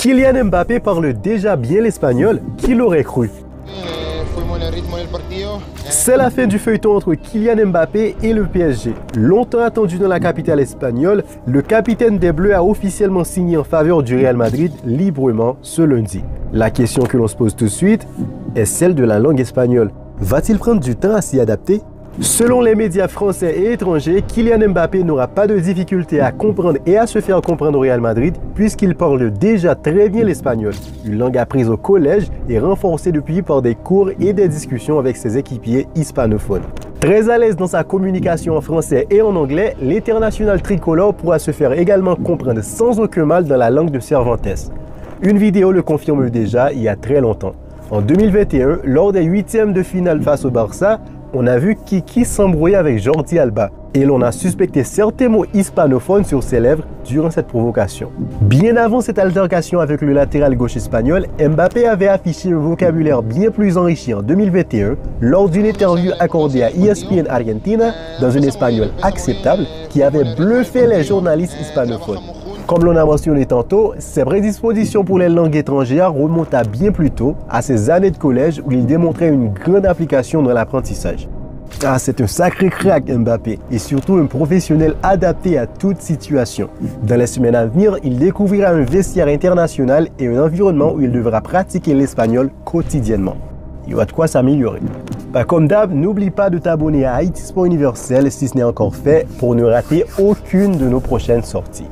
Kylian Mbappé parle déjà bien l'espagnol, qui l'aurait cru? C'est la fin du feuilleton entre Kylian Mbappé et le PSG. Longtemps attendu dans la capitale espagnole, le capitaine des Bleus a officiellement signé en faveur du Real Madrid librement ce lundi. La question que l'on se pose tout de suite est celle de la langue espagnole. Va-t-il prendre du temps à s'y adapter? Selon les médias français et étrangers, Kylian Mbappé n'aura pas de difficulté à comprendre et à se faire comprendre au Real Madrid puisqu'il parle déjà très bien l'espagnol, une langue apprise au collège et renforcée depuis par des cours et des discussions avec ses équipiers hispanophones. Très à l'aise dans sa communication en français et en anglais, l'international tricolore pourra se faire également comprendre sans aucun mal dans la langue de Cervantes. Une vidéo le confirme déjà il y a très longtemps. En 2021, lors des huitièmes de finale face au Barça, on a vu Kiki s'embrouiller avec Jordi Alba et l'on a suspecté certains mots hispanophones sur ses lèvres durant cette provocation. Bien avant cette altercation avec le latéral gauche espagnol, Mbappé avait affiché un vocabulaire bien plus enrichi en 2021 lors d'une interview accordée à ESPN Argentina dans un espagnol acceptable qui avait bluffé les journalistes hispanophones. Comme l'on a mentionné tantôt, ses prédispositions pour les langues étrangères remontent à bien plus tôt, à ses années de collège où il démontrait une grande application dans l'apprentissage. Ah, c'est un sacré crack Mbappé et surtout un professionnel adapté à toute situation. Dans les semaines à venir, il découvrira un vestiaire international et un environnement où il devra pratiquer l'espagnol quotidiennement. Il y a de quoi s'améliorer. Comme d'hab, n'oublie pas de t'abonner à Haïti Sport Universel si ce n'est encore fait pour ne rater aucune de nos prochaines sorties.